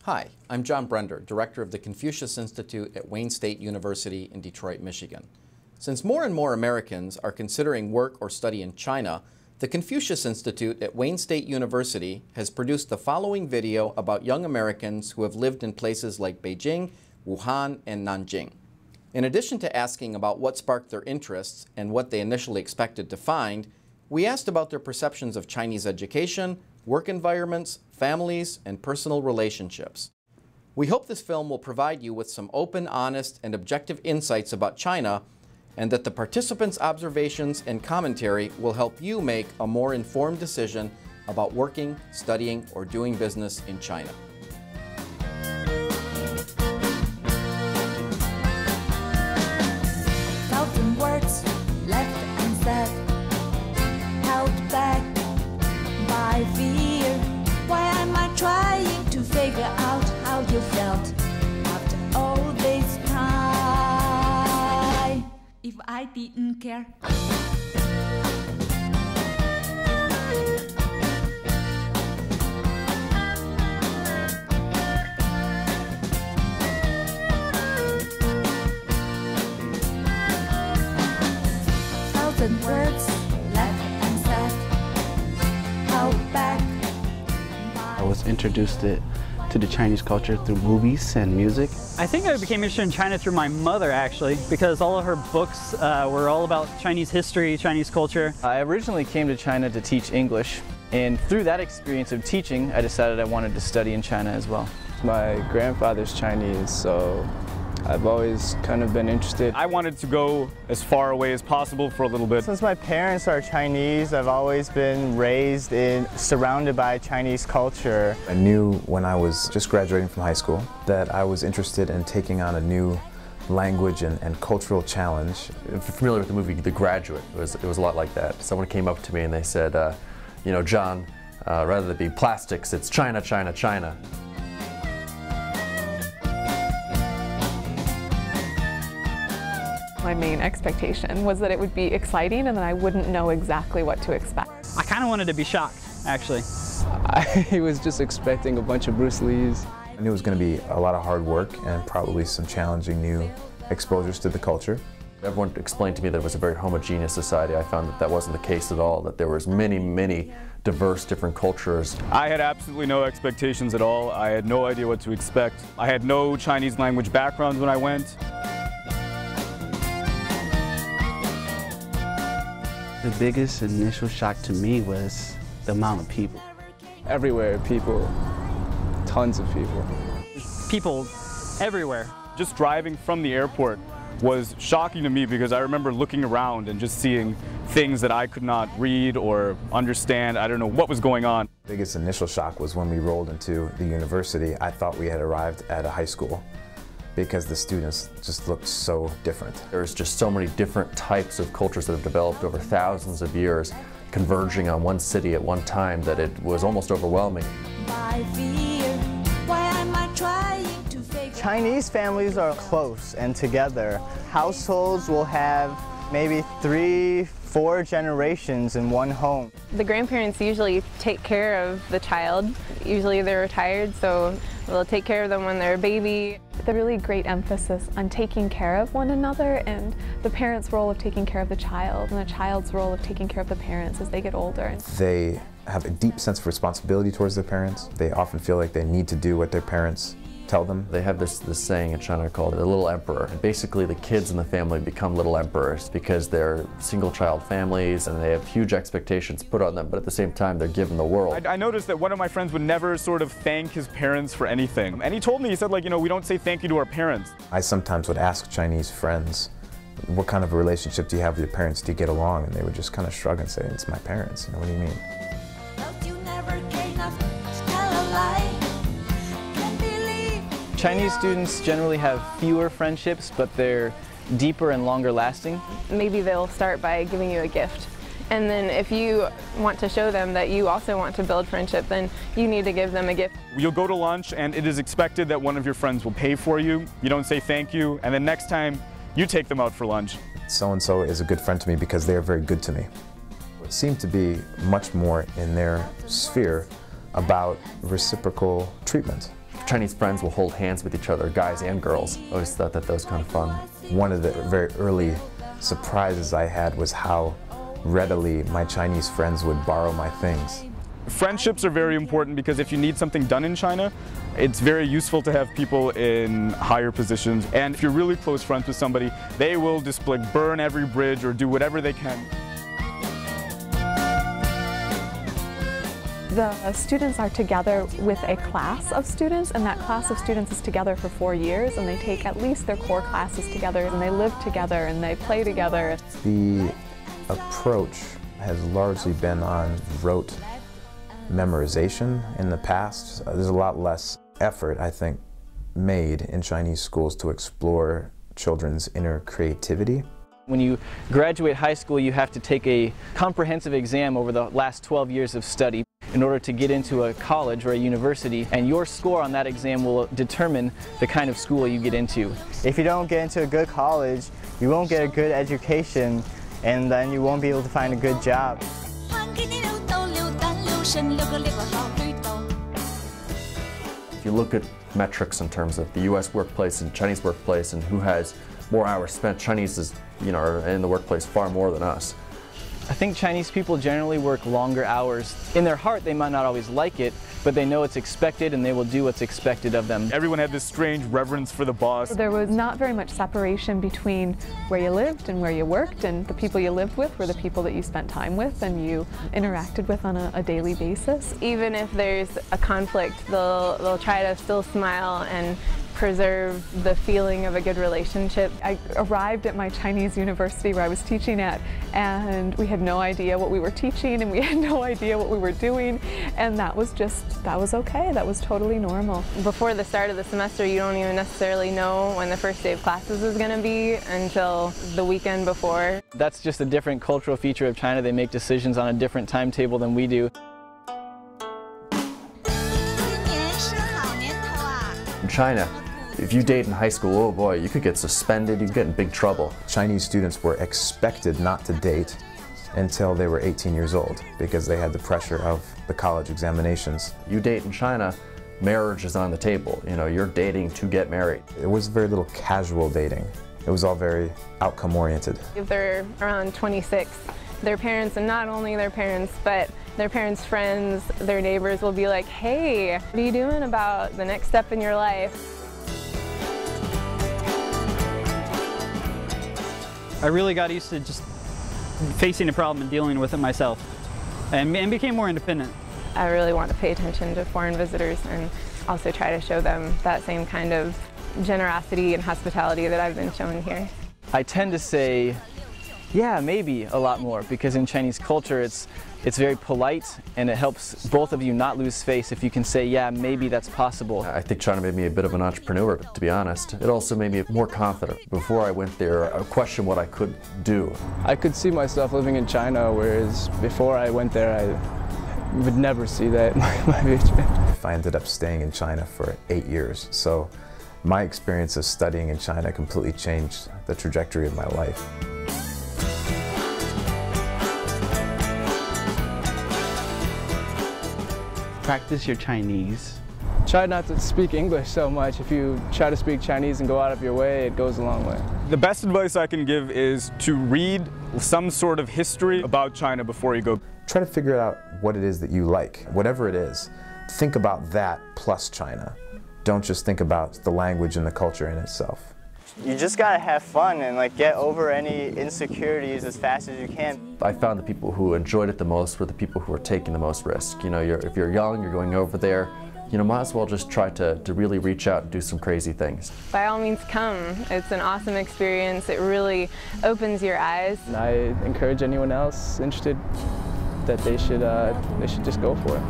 Hi, I'm John Brender, Director of the Confucius Institute at Wayne State University in Detroit, Michigan. Since more and more Americans are considering work or study in China, the Confucius Institute at Wayne State University has produced the following video about young Americans who have lived in places like Beijing, Wuhan, and Nanjing. In addition to asking about what sparked their interests and what they initially expected to find, we asked about their perceptions of Chinese education, work environments, families, and personal relationships. We hope this film will provide you with some open, honest, and objective insights about China, and that the participants' observations and commentary will help you make a more informed decision about working, studying, or doing business in China. Thousand words left unsaid, held back by fear. Why am I trying to figure out how you felt after all this time? If I didn't care. Thousand words left unsaid, held back. I was introduced to the Chinese culture through movies and music. I think I became interested in China through my mother, actually, because all of her books were all about Chinese history, Chinese culture. I originally came to China to teach English, and through that experience of teaching, I decided I wanted to study in China as well. My grandfather's Chinese, so I've always kind of been interested. I wanted to go as far away as possible for a little bit. Since my parents are Chinese, I've always been raised surrounded by Chinese culture. I knew when I was just graduating from high school that I was interested in taking on a new language and cultural challenge. If you're familiar with the movie The Graduate, it was a lot like that. Someone came up to me and they said, you know, John, rather than be plastics, it's China, China, China. My main expectation was that it would be exciting and that I wouldn't know exactly what to expect. I kind of wanted to be shocked, actually. I was just expecting a bunch of Bruce Lees. I knew it was going to be a lot of hard work and probably some challenging new exposures to the culture. Everyone explained to me that it was a very homogeneous society. I found that that wasn't the case at all, that there was many diverse different cultures. I had absolutely no expectations at all. I had no idea what to expect. I had no Chinese language background when I went. The biggest initial shock to me was the amount of people. Everywhere, people. Tons of people. People everywhere. Just driving from the airport was shocking to me because I remember looking around and just seeing things that I could not read or understand. I don't know what was going on. The biggest initial shock was when we rolled into the university. I thought we had arrived at a high school, because the students just looked so different. There's just so many different types of cultures that have developed over thousands of years, converging on one city at one time, that it was almost overwhelming. By fear, why am I trying to figure Chinese families are close and together. Households will have maybe 3-4 generations in one home. The grandparents usually take care of the child. Usually they're retired, so they'll take care of them when they're a baby. The really great emphasis on taking care of one another and the parents' role of taking care of the child and the child's role of taking care of the parents as they get older. They have a deep sense of responsibility towards their parents. They often feel like they need to do what their parents tell them. They have this saying in China called the little emperor. And basically the kids in the family become little emperors because they're single child families and they have huge expectations put on them, but at the same time they're given the world. I noticed that one of my friends would never sort of thank his parents for anything. And he told me, he said, like, you know, we don't say thank you to our parents. I sometimes would ask Chinese friends, what kind of a relationship do you have with your parents? Do you get along? And they would just kind of shrug and say, it's my parents. You know, what do you mean? you never care enough to tell a lie? Chinese students generally have fewer friendships, but they're deeper and longer lasting. Maybe they'll start by giving you a gift. And then if you want to show them that you also want to build friendship, then you need to give them a gift. You'll go to lunch and it is expected that one of your friends will pay for you. You don't say thank you, and then next time you take them out for lunch. So-and-so is a good friend to me because they are very good to me. It seemed to be much more in their sphere about reciprocal treatment. Chinese friends will hold hands with each other, guys and girls. I always thought that was kind of fun. One of the very early surprises I had was how readily my Chinese friends would borrow my things. Friendships are very important because if you need something done in China, it's very useful to have people in higher positions. And if you're really close friends with somebody, they will just like burn every bridge or do whatever they can. The students are together with a class of students, and that class of students is together for 4 years, and they take at least their core classes together, and they live together, and they play together. The approach has largely been on rote memorization in the past. There's a lot less effort, I think, made in Chinese schools to explore children's inner creativity. When you graduate high school, you have to take a comprehensive exam over the last 12 years of study in order to get into a college or a university, and your score on that exam will determine the kind of school you get into. If you don't get into a good college, you won't get a good education, and then you won't be able to find a good job. If you look at metrics in terms of the US workplace and Chinese workplace and who has more hours spent, Chinese is, are in the workplace far more than us. I think Chinese people generally work longer hours. In their heart, they might not always like it, but they know it's expected and they will do what's expected of them. Everyone had this strange reverence for the boss. There was not very much separation between where you lived and where you worked, and the people you lived with were the people that you spent time with and you interacted with on a daily basis. Even if there's a conflict, they'll try to still smile and preserve the feeling of a good relationship. I arrived at my Chinese university where I was teaching at, and we had no idea what we were teaching and we had no idea what we were doing, and that was okay. That was totally normal. Before the start of the semester, you don't even necessarily know when the first day of classes is going to be until the weekend before. That's just a different cultural feature of China. They make decisions on a different timetable than we do. In China, if you date in high school, oh boy, you could get suspended, you could get in big trouble. Chinese students were expected not to date until they were 18 years old because they had the pressure of the college examinations. You date in China, marriage is on the table. You're dating to get married. There was very little casual dating. It was all very outcome oriented. If they're around 26, their parents, and not only their parents, but their parents' friends, their neighbors will be like, hey, what are you doing about the next step in your life? I really got used to just facing a problem and dealing with it myself, and became more independent. I really want to pay attention to foreign visitors and also try to show them that same kind of generosity and hospitality that I've been shown here. I tend to say, yeah, maybe a lot more, because in Chinese culture it's very polite and it helps both of you not lose face if you can say, yeah, maybe that's possible. I think China made me a bit of an entrepreneur, to be honest. It also made me more confident. Before I went there, I questioned what I could do. I could see myself living in China, whereas before I went there, I would never see that in my future. I ended up staying in China for 8 years, so my experience of studying in China completely changed the trajectory of my life. Practice your Chinese. Try not to speak English so much. If you try to speak Chinese and go out of your way, it goes a long way. The best advice I can give is to read some sort of history about China before you go. Try to figure out what it is that you like, whatever it is. Think about that plus China. Don't just think about the language and the culture in itself. You just gotta have fun and get over any insecurities as fast as you can. I found the people who enjoyed it the most were the people who were taking the most risk. If you're young, you're going over there, might as well just try to really reach out and do some crazy things. By all means, come. It's an awesome experience. It really opens your eyes. And I encourage anyone else interested that they should just go for it.